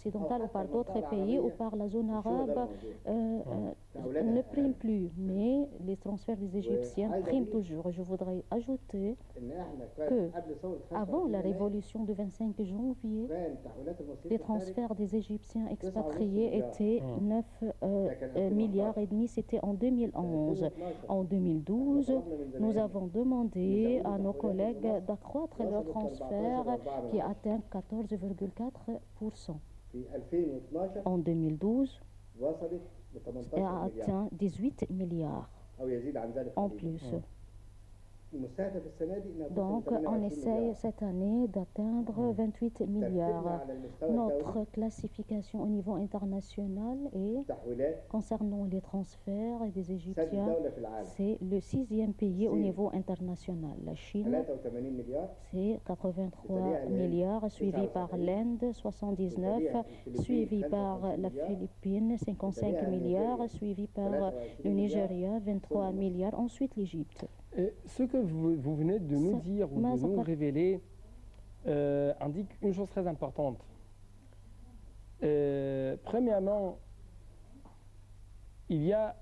occidentale ou par d'autres pays ou par la zone arabe ne priment plus, mais les transferts des Égyptiens priment toujours. Je voudrais ajouter que avant la révolution du 25 janvier, les transferts des Égyptiens expatriés étaient 9 milliards et demi, c'était en 2011. En 2012, nous avons demandé à nos collègues d'accroître leur transfert qui atteint 14,4%. En 2012, a atteint 18 milliards en plus. Donc, on essaye cette année d'atteindre 28 milliards. Notre classification au niveau international est, concernant les transferts des Égyptiens, c'est le 6e pays au niveau international. La Chine, c'est 83 milliards, suivi par l'Inde, 79, suivi par la Philippine, 55 milliards, suivi par le Nigeria, 23 milliards, ensuite l'Égypte. Ce que vous venez de nous dire ou de nous révéler indique une chose très importante. Premièrement, il y a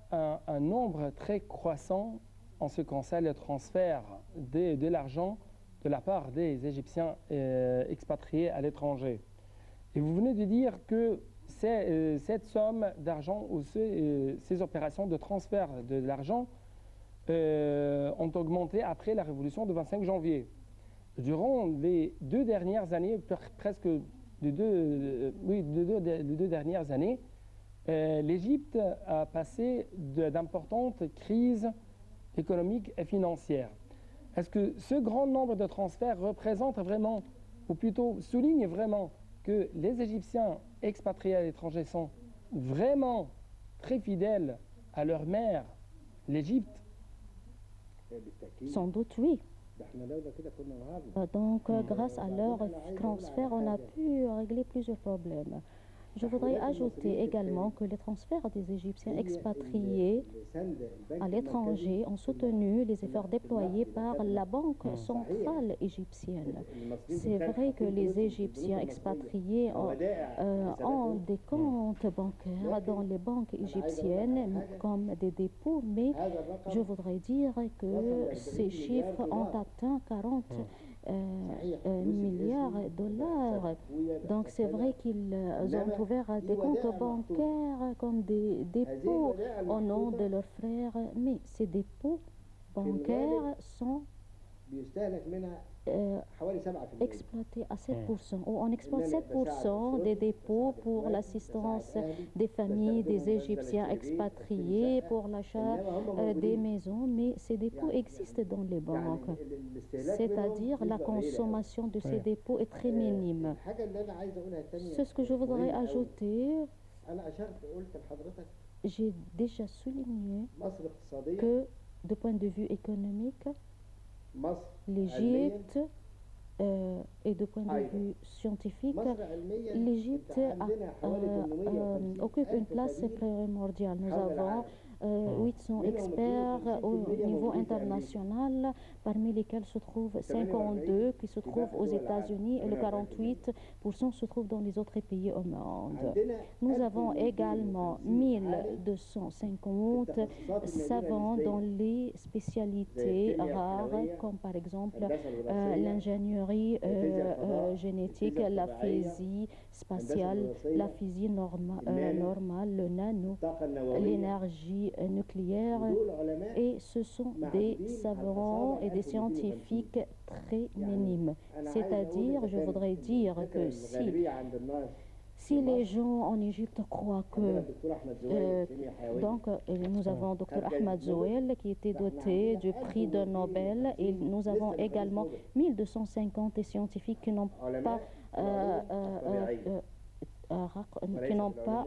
un nombre très croissant en ce qui concerne le transfert de l'argent de la part des Égyptiens expatriés à l'étranger. Et vous venez de dire que cette somme d'argent ou ces opérations de transfert de l'argent ont augmenté après la révolution du 25 janvier. Durant les 2 dernières années, presque les deux dernières années, l'Égypte a passé d'importantes crises économiques et financières. Est-ce que ce grand nombre de transferts représente vraiment, ou plutôt souligne vraiment, que les Égyptiens expatriés à l'étranger sont vraiment très fidèles à leur mère, l'Égypte? Sans doute, oui. Donc, grâce à leur transfert, on a pu régler plusieurs problèmes. Je voudrais ajouter également que les transferts des Égyptiens expatriés à l'étranger ont soutenu les efforts déployés par la Banque centrale égyptienne. C'est vrai que les Égyptiens expatriés ont des comptes bancaires dans les banques égyptiennes comme des dépôts, mais je voudrais dire que ces chiffres ont atteint 40 milliards de dollars. Donc c'est vrai qu'ils ont ouvert des comptes bancaires comme des dépôts au nom de leurs frères, mais ces dépôts bancaires sont exploités à 7%. On exploite 7% des dépôts pour l'assistance des familles des Égyptiens expatriés, pour l'achat des maisons, mais ces dépôts existent dans les banques. C'est-à-dire la consommation de ces dépôts est très minime. C'est ce que je voudrais ajouter. J'ai déjà souligné que, de point de vue économique, l'Égypte et de point de vue scientifique, l'Égypte occupe une place primordiale. Nous avons 800 experts au niveau international, parmi lesquels se trouvent 52 qui se trouvent aux États-Unis et le 48% se trouvent dans les autres pays au monde. Nous avons également 1250 savants dans les spécialités rares, comme par exemple l'ingénierie génétique, la physique spatiale, la physique normale, le nano, l'énergie nucléaire, et ce sont des savants et des scientifiques très minimes. C'est-à-dire, je voudrais dire que si les gens en Égypte croient que... nous avons Dr Ahmad Zouel qui était doté du prix de Nobel, et nous avons également 1250 scientifiques qui n'ont pas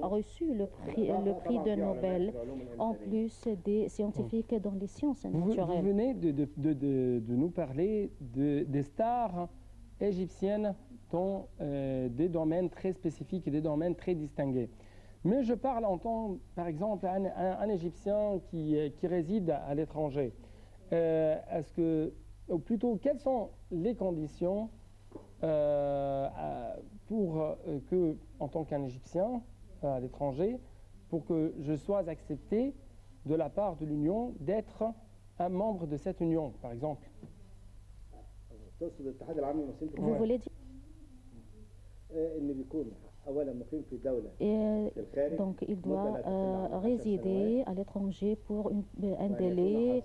reçu le prix de Nobel, en plus des scientifiques dans les sciences naturelles. Vous venez de nous parler des stars égyptiennes dans des domaines très spécifiques et des domaines très distingués. Mais je parle en tant, par exemple, un Égyptien qui réside à l'étranger. Ou plutôt, quelles sont les conditions pour que, en tant qu'un Égyptien à l'étranger, pour que je sois accepté de la part de l'Union d'être un membre de cette Union, par exemple. Vous voulez dire et donc, il doit résider à l'étranger pour un délai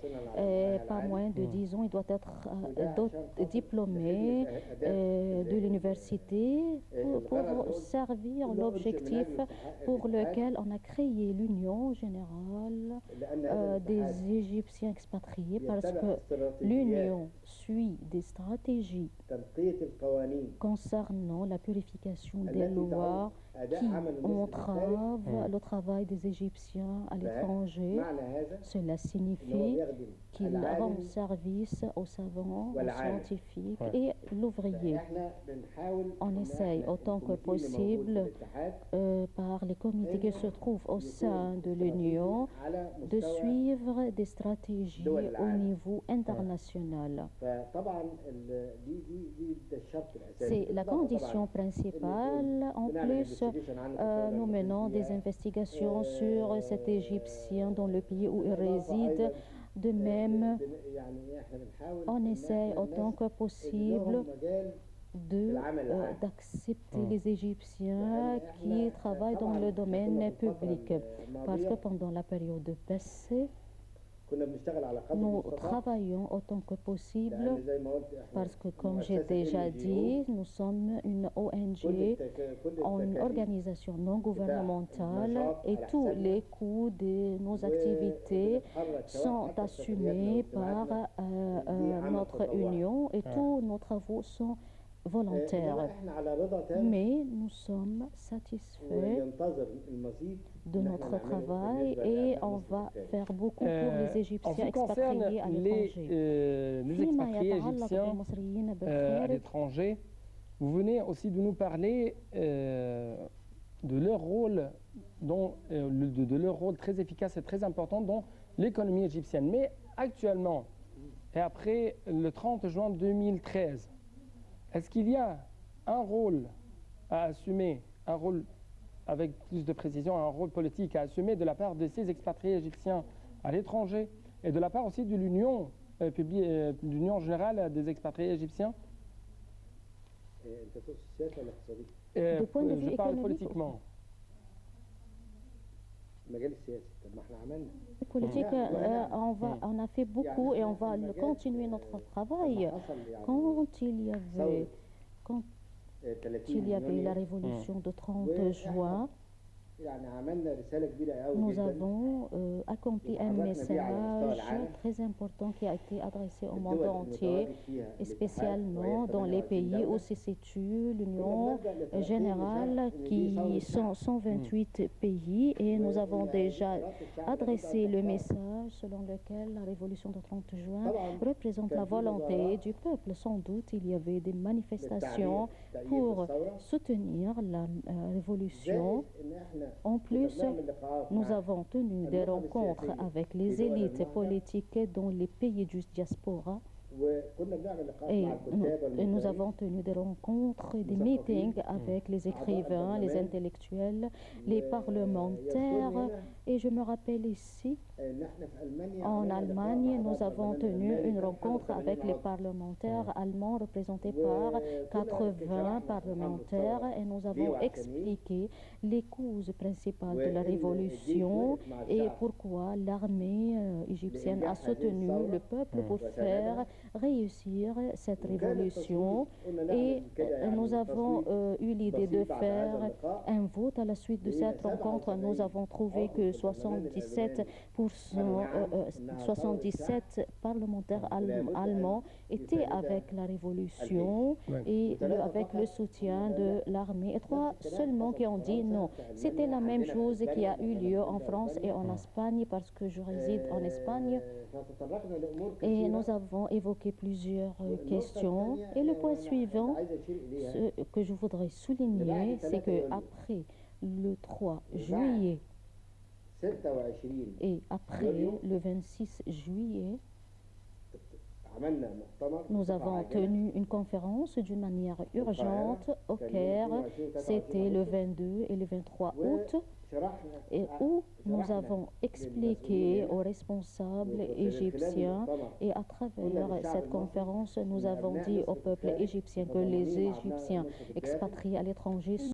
pas moins de 10 ans. Il doit être diplômé de l'université pour servir l'objectif pour lequel on a créé l'Union générale des Égyptiens expatriés, parce que l'Union suit des stratégies concernant la purification des lois qui entravent le travail des Égyptiens à l'étranger. Cela signifie qu'ils rendent service aux savants, aux scientifiques et l'ouvrier. On essaye autant que possible, par les comités qui se trouvent au sein de l'Union, de suivre des stratégies au niveau international. C'est la condition principale. En plus, nous menons des investigations sur cet Égyptien dans le pays où il réside. De même, on essaie autant que possible d'accepter les Égyptiens qui travaillent dans le domaine public, parce que pendant la période de passée, nous travaillons autant que possible, parce que, comme j'ai déjà dit, nous sommes une ONG, une organisation non gouvernementale, et tous les coûts de nos activités sont assumés par notre union, et tous nos travaux sont volontaires. Mais nous sommes satisfaits de notre travail et on va faire beaucoup pour les Égyptiens expatriés à l'étranger. Les expatriés égyptiens à l'étranger, vous venez aussi de nous parler de leur rôle, de leur rôle très efficace et très important dans l'économie égyptienne. Mais actuellement, et après le 30 juin 2013, est-ce qu'il y a un rôle à assumer, un rôle avec plus de précision, un rôle politique à assumer de la part de ces expatriés égyptiens à l'étranger et de la part aussi de l'Union générale des expatriés égyptiens? Du point de vue je parle économique, politiquement. Politique, on a fait beaucoup et on va continuer notre travail. Quand il y avait la révolution de 30 juin, nous avons accompli un message très important qui a été adressé au monde entier, et spécialement dans les pays où se situe l'Union générale, qui sont 128 pays, et nous avons déjà adressé le message selon lequel la révolution de 30 juin représente la volonté du peuple. Sans doute, il y avait des manifestations pour soutenir la révolution. En plus, nous avons tenu des rencontres avec les élites politiques dans les pays du diaspora. Et nous avons tenu des rencontres et des meetings avec les écrivains, les intellectuels, les parlementaires. Et je me rappelle ici, en Allemagne, nous avons tenu une rencontre avec les parlementaires allemands représentés par 80 parlementaires, et nous avons expliqué les causes principales de la révolution et pourquoi l'armée égyptienne a soutenu le peuple pour faire réussir cette révolution. Et nous avons eu l'idée de faire un vote à la suite de cette rencontre. Nous avons trouvé que 77 parlementaires allemands étaient avec la révolution et avec le soutien de l'armée, et 3 seulement qui ont dit non. C'était la même chose qui a eu lieu en France et en Espagne, parce que je réside en Espagne, et nous avons évoqué plusieurs questions. Et le point suivant, ce que je voudrais souligner, c'est qu'après le 3 juillet et après le 26 juillet, Nous avons tenu une conférence d'une manière urgente au Caire, c'était le 22 et le 23 août, et où nous avons expliqué aux responsables égyptiens, et à travers cette conférence, nous avons dit au peuple égyptien que les Égyptiens expatriés à l'étranger